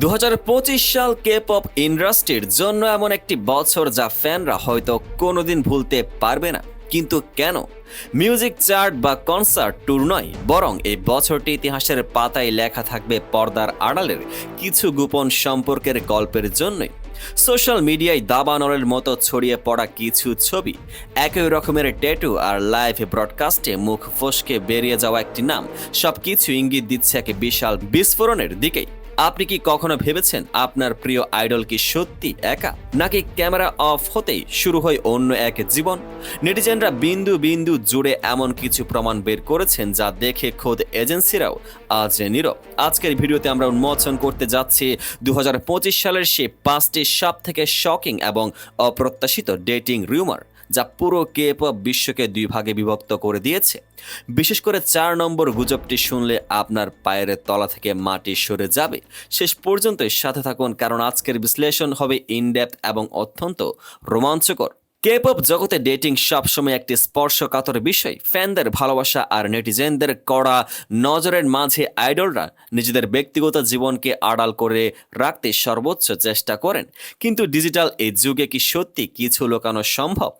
2025 সাল K pop ইন্ডাস্ট্রির জন্য এমন একটি বছর যা ফ্যানরা হয়তো কোনোদিন ভুলতে পারবে না। কিন্তু কেন? মিউজিক চার্ট বা কনসার্ট ট্যুর নয়, বরং এই বছরটি ইতিহাসের পাতায় লেখা থাকবে পর্দার আড়ালের কিছু গোপন সম্পর্কের গল্পের জন্যই। সোশ্যাল মিডিয়ায় দাবানলের মতো ছড়িয়ে পড়া কিছু ছবি, একই রকমের ট্যাটু আর লাইভ ব্রডকাস্টে মুখ ফসকে বেরিয়ে যাওয়া একটি নাম, সবকিছু ইঙ্গিত দিচ্ছে এক বিশাল বিস্ফোরণের দিকেই। আপনি কি কখনো ভেবেছেন আপনার প্রিয় আইডল কি সত্যি একা, নাকি ক্যামেরা অফ হতেই শুরু হয় অন্য এক জীবন? নেটিজেনরা বিন্দু বিন্দু জুড়ে এমন কিছু প্রমাণ বের করেছেন যা দেখে খোদ এজেন্সিরাও আজ নীরব। আজকের ভিডিওতে আমরা উন্মোচন করতে যাচ্ছি 2025 সালের সেই 5টি সবথেকে শকিং এবং অপ্রত্যাশিত ডেটিং রিউমার, যা পুরো কে পপ বিশ্বকে দুই ভাগে বিভক্ত করে দিয়েছে। বিশেষ করে 4 নম্বর গুজবটি শুনলে আপনার পায়ের তলা থেকে মাটি সরে যাবে। শেষ পর্যন্ত সাথে থাকুন, কারণ আজকের বিশ্লেষণ হবে ইনডেপথ এবং অত্যন্ত রোমাঞ্চকর। কে পপ জগতে ডেটিং সবসময় একটি স্পর্শকাতর বিষয়। ফ্যানদের ভালোবাসা আর নেটিজেনদের কড়া নজরের মাঝে আইডলরা নিজেদের ব্যক্তিগত জীবনকে আড়াল করে রাখতে সর্বোচ্চ চেষ্টা করেন। কিন্তু ডিজিটাল এই যুগে কি সত্যি কিছু লুকানো সম্ভব?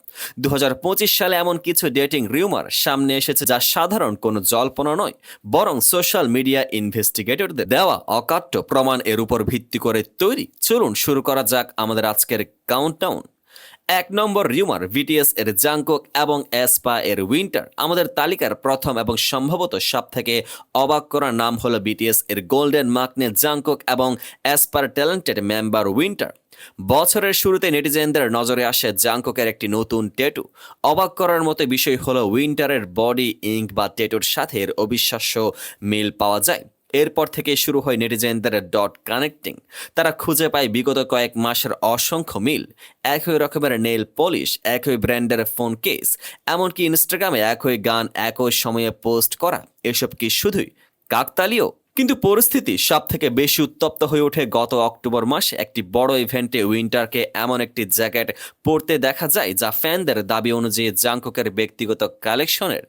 2025 সালে এমন কিছু ডেটিং রিউমার সামনে এসেছে যা সাধারণ কোনো জল্পনা নয়, বরং সোশ্যাল মিডিয়া ইনভেস্টিগেটরদের দেওয়া অকাট্য প্রমাণ এর উপর ভিত্তি করে তৈরি। চলুন শুরু করা যাক আমাদের আজকের কাউন্টডাউন। 1 নম্বর রিউমার, বিটিএস এর জাংকুক এবং এসপা এর উইন্টার। আমাদের তালিকার প্রথম এবং সম্ভবত সবথেকে অবাক করা নাম হলো বিটিএস এর গোল্ডেন মাকনে জাংকুক এবং এসপার ট্যালেন্টেড মেম্বার উইন্টার। বছরের শুরুতে নেটিজেনদের নজরে আসে জাংকুকের একটি নতুন ট্যাটু। অবাক করার মতো বিষয় হলো উইন্টারের বডি ইঙ্ক বা ট্যাটুর সাথে এর অবিশ্বাস্য মিল পাওয়া যায়। এরপর থেকে শুরু হয় নেটিজেনদের ডট কানেক্টিং। তারা খুঁজে পায় বিগত কয়েক মাসের অসংখ্য মিল। একই রকমের নেল পলিশ, একই ব্র্যান্ডের ফোন কেস, এমনকি ইনস্টাগ্রামে একই গান একই সময়ে পোস্ট করা। এসব কি শুধুই কাকতালীয়? কিন্তু পরিস্থিতি সব থেকে বেশি উত্তপ্ত হয়ে ওঠে গত অক্টোবর মাসে একটি বড় ইভেন্টে। উইন্টারকে এমন একটি জ্যাকেট পরতে দেখা যায় যা ফ্যানদের দাবি অনুযায়ী জাংকুকের ব্যক্তিগত কালেকশনের।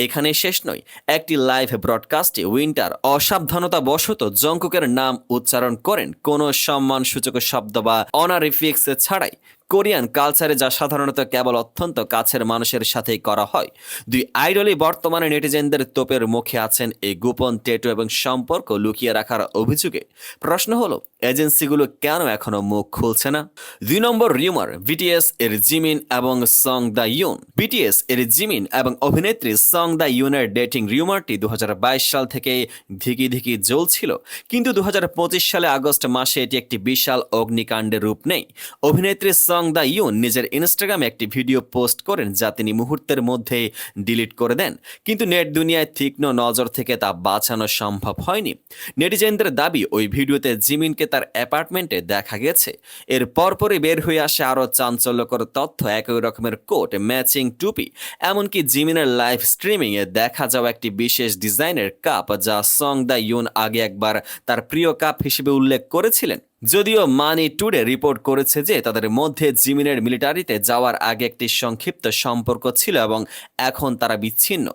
এখানে শেষ নয়, একটি লাইভ ব্রডকাস্টে উইন্টার অসাবধানতাবশত জংকুকের নাম উচ্চারণ করেন কোনো সম্মানসূচক শব্দ বা অনারিফিক্স ছাড়াই। কোরিয়ান কালচারে যা সাধারণত কেবল অত্যন্ত কাছের মানুষের সাথেই করা হয়। দুই আইডলই বর্তমানে নেটিজেনদের তোপের মুখে আছেন এই গোপন ট্যাটু এবং সম্পর্ক লুকিয়ে রাখার অভিযোগে। প্রশ্ন হলো, এজেন্সিগুলো কেন এখনো মুখ খুলছে না? 2 নম্বর রিউমার, বিটিএস এর জিমিন এবং সং দা ইউন। বিটিএস এর জিমিন এবং অভিনেত্রী সং দা ইউনের ডেটিং রিউমারটি 2022 সাল থেকে ধিকি ধিকি জ্বলছিল, কিন্তু 2025 সালে আগস্ট মাসে এটি একটি বিশাল অগ্নিকাণ্ডের রূপ নেয়। অভিনেত্রী সং দা ইউন নিজের ইনস্টাগ্রামে একটি ভিডিও পোস্ট করেন যা তিনি মুহূর্তের মধ্যে ডিলিট করে দেন, কিন্তু নেট দুনিয়ায় তীক্ষ্ণ নজর থেকে তা বাঁচানো সম্ভব হয়নি। নেটিজেনদের দাবি, ওই ভিডিওতে জিমিনকে তার অ্যাপার্টমেন্টে দেখা গেছে। এর পরপরই বের হয়ে আসে আরও চাঞ্চল্যকর তথ্য, একই রকমের কোট, ম্যাচিং টুপি, এমনকি জিমিনের লাইভ স্ট্রিমিংয়ে দেখা যাওয়া একটি বিশেষ ডিজাইনের কাপ যা সং দা ইউন আগে একবার তার প্রিয় কাপ হিসেবে উল্লেখ করেছিলেন। যদিও মানি টুডে রিপোর্ট করেছে যে তাদের মধ্যে জিমিনের মিলিটারিতে যাওয়ার আগে একটি সংক্ষিপ্ত সম্পর্ক ছিল এবং এখন তারা বিচ্ছিন্ন,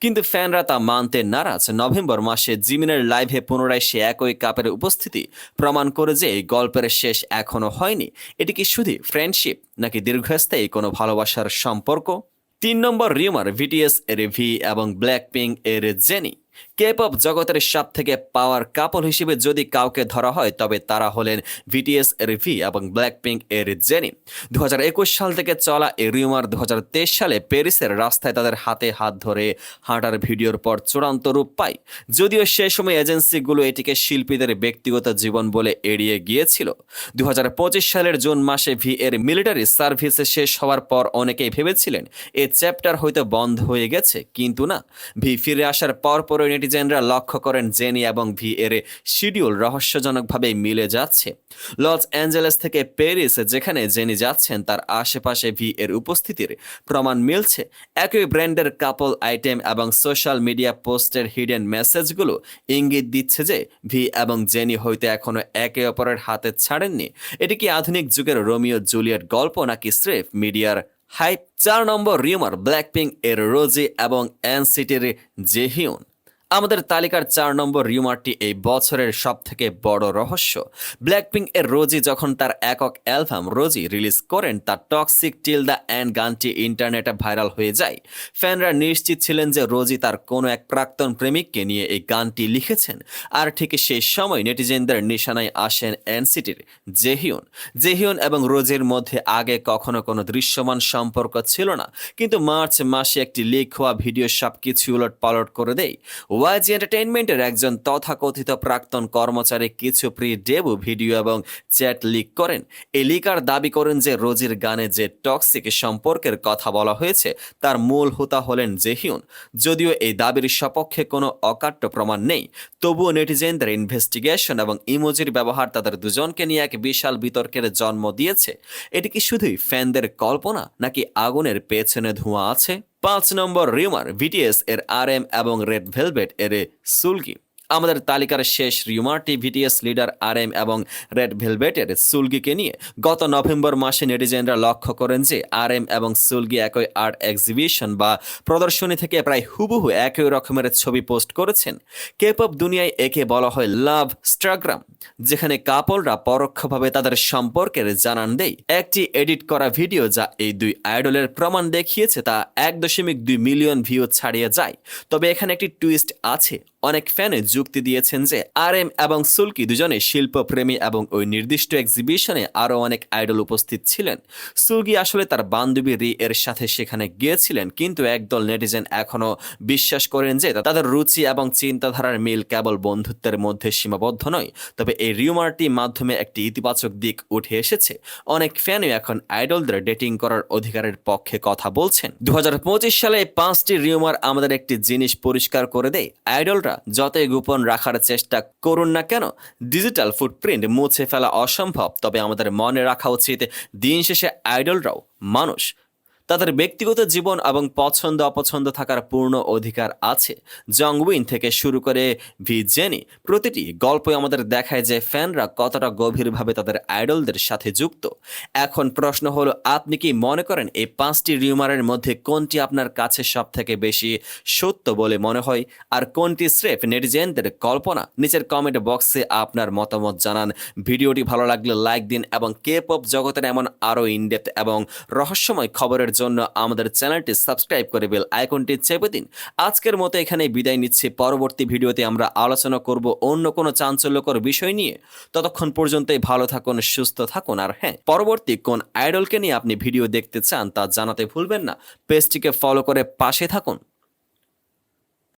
কিন্তু ফ্যানরা তা মানতে নারাজ। নভেম্বর মাসে জিমিনের লাইভে পুনরায় সে একই কাপের উপস্থিতি প্রমাণ করে যে এই গল্পের শেষ এখনো হয়নি। এটি কি শুধু ফ্রেন্ডশিপ, নাকি দীর্ঘস্থায়ী কোনো ভালোবাসার সম্পর্ক? 3 নম্বর রিউমার, বিটিএস এর ভি এবং ব্ল্যাকপিঙ্ক এর জেনি। কে পপ জগতের সব থেকে পাওয়ার কাপল হিসেবে যদি কাউকে ধরা হয়, তবে তারা হলেন বিটিএস এর ভি এবং ব্ল্যাকপিঙ্ক এর জেনি। 2021 সাল থেকে চলা এই রিউমার 2023 সালে প্যারিসের রাস্তায় তাদের হাতে হাত ধরে হাঁটার ভিডিওর পর চূড়ান্ত রূপ পায়। যদিও সে সময় এজেন্সিগুলো এটিকে শিল্পীদের ব্যক্তিগত জীবন বলে এড়িয়ে গিয়েছিল। 2025 সালের জুন মাসে ভি এর মিলিটারি সার্ভিস শেষ হওয়ার পর অনেকেই ভেবেছিলেন এই চ্যাপ্টার হয়তো বন্ধ হয়ে গেছে, কিন্তু না। ভি ফিরে আসার পর নেটিজেনরা লক্ষ্য করেন জেনি এবং ভি এর শিডিউল রহস্যজনকভাবে মিলে যাচ্ছে। লস অ্যাঞ্জেলেস থেকে প্যারিস যেখানে জেনি যাচ্ছেন, তার আশেপাশে ভি এর উপস্থিতির প্রমাণ মিলছে। একই ব্র্যান্ডের কাপল আইটেম এবং সোশ্যাল মিডিয়া পোস্টের হিডেন মেসেজগুলো ইঙ্গিত দিচ্ছে যে ভি এবং জেনি হয়তো এখনো একে অপরের হাতে ছাড়েননি। এটি কি আধুনিক যুগের রোমিও জুলিয়েট গল্প, নাকি স্রেফ মিডিয়ার হাইপ? 4 নম্বর রিউমার, ব্ল্যাকপিঙ্ক এর রোজি এবং এনসিটির জেহিউন। আমাদের তালিকার 4 নম্বর রিউমারটি এই বছরের সবথেকে বড় রহস্য। ব্ল্যাকপিঙ্ক এর রোজি যখন তার একক অ্যালবাম রোজি রিলিজ করেন, তার টক্সিক টিল দ্য এন্ড গানটি ইন্টারনেটে ভাইরাল হয়ে যায়। ফ্যানরা নিশ্চিত ছিলেন যে রোজি তার কোনো এক প্রাক্তন প্রেমিককে নিয়ে এই গানটি লিখেছেন। আর ঠিক সেই সময় নেটিজেনদের নিশানায় আসেন এনসিটির জেহিউন। জেহিউন এবং রোজির মধ্যে আগে কখনো কোনো দৃশ্যমান সম্পর্ক ছিল না, কিন্তু মার্চ মাসে একটি লিক হওয়া ভিডিও সবকিছু উলট পালট করে দেয়। ওয়াইজি এন্টারটেইনমেন্টের একজন তথাকথিত প্রাক্তন কর্মচারী কিছু প্রি ডেবু ভিডিও এবং চ্যাট লিক করেন। এই লিকার দাবি করেন যে রোজির গানে যে টক্সিক সম্পর্কের কথা বলা হয়েছে তার মূল হোতা হলেন জেহিউন। যদিও এই দাবির সপক্ষে কোনো অকাট্য প্রমাণ নেই, তবুও নেটিজেনদের ইনভেস্টিগেশন এবং ইমোজির ব্যবহার তাদের দুজনকে নিয়ে এক বিশাল বিতর্কের জন্ম দিয়েছে। এটি কি শুধুই ফ্যানদের কল্পনা, নাকি আগুনের পেছনে ধোঁয়া আছে? 5 নম্বর রিউমার, বিটিএস এর RM এবং রেড ভেলভেট এর সুলগি। আমাদের তালিকার শেষ রিউমারটি বিটিএস লিডার RM এবং রেড ভেলভেটের সুলগিকে নিয়ে। গত নভেম্বর মাসে নেটিজেনরা লক্ষ্য করেন যে RM এবং সুলগি একই আর্ট এক্সিবিশন বা প্রদর্শনী থেকে প্রায় হুবহু একই রকমের ছবি পোস্ট করেছেন। কেপপ দুনিয়ায় একে বলা হয় লাভ স্ট্রাগ্রাম, যেখানে কাপলরা পরোক্ষভাবে তাদের সম্পর্কের জানান দেয়। একটি এডিট করা ভিডিও যা এই দুই আইডলের প্রমাণ দেখিয়েছে তা 1.2 মিলিয়ন ভিউ ছাড়িয়ে যায়। তবে এখানে একটি টুইস্ট আছে। অনেক ফ্যানে যুক্তি দিয়েছেন যে RM এবং সুলকি দুজনে শিল্পপ্রেমী এবং ওই নির্দিষ্ট এক্সিবিশনে আরও অনেক আইডল উপস্থিত ছিলেন। সুলগি আসলে তার বান্ধবী রি এর সাথে সেখানে গিয়েছিলেন, কিন্তু একদল নেটিজেন এখনও বিশ্বাস করেন যে তাদের রুচি এবং চিন্তাধারার মিল কেবল বন্ধুত্বের মধ্যে সীমাবদ্ধ নয়। তবে এই রিউমারটির মাধ্যমে একটি ইতিবাচক দিক উঠে এসেছে। অনেক ফ্যানই এখন আইডলদের ডেটিং করার অধিকারের পক্ষে কথা বলছেন। 2025 সালে 5টি রিউমার আমাদের একটি জিনিস পরিষ্কার করে দেয়, আইডলরা যতই গোপন রাখার চেষ্টা করুন না কেন, ডিজিটাল ফুটপ্রিন্ট মুছে ফেলা অসম্ভব। তবে আমাদের মনে রাখা উচিত, দিন শেষে আইডলরাও মানুষ। তাদের ব্যক্তিগত জীবন এবং পছন্দ অপছন্দ থাকার পূর্ণ অধিকার আছে। জংউইন থেকে শুরু করে ভি জেনি, প্রতিটি গল্পই আমাদের দেখায় যে ফ্যানরা কতটা গভীরভাবে তাদের আইডলদের সাথে যুক্ত। এখন প্রশ্ন হলো, আপনি কি মনে করেন এই 5টি রিউমারের মধ্যে কোনটি আপনার কাছে সব থেকে বেশি সত্য বলে মনে হয়, আর কোনটি স্রেফ নেটিজেনদের কল্পনা? নিচের কমেন্ট বক্সে আপনার মতামত জানান। ভিডিওটি ভালো লাগলে লাইক দিন এবং কে পপ জগতের এমন আরও ইনডেপথ এবং রহস্যময় খবরের জন্য আমাদের চ্যানেলটি সাবস্ক্রাইব করে বেল আইকনটি চেপে দিন। আজকের মতো এখানেই বিদায় নিচ্ছি। পরবর্তী ভিডিওতে আমরা আলোচনা করব অন্য কোনো চাঞ্চল্যকর বিষয় নিয়ে। ততক্ষণ পর্যন্তই ভালো থাকুন, সুস্থ থাকুন, আর হ্যাঁ, পরবর্তী কোন আইডলকে নিয়ে আপনি ভিডিও দেখতে চান তা জানাতে ভুলবেন না। পেজটিকে ফলো করে পাশে থাকুন।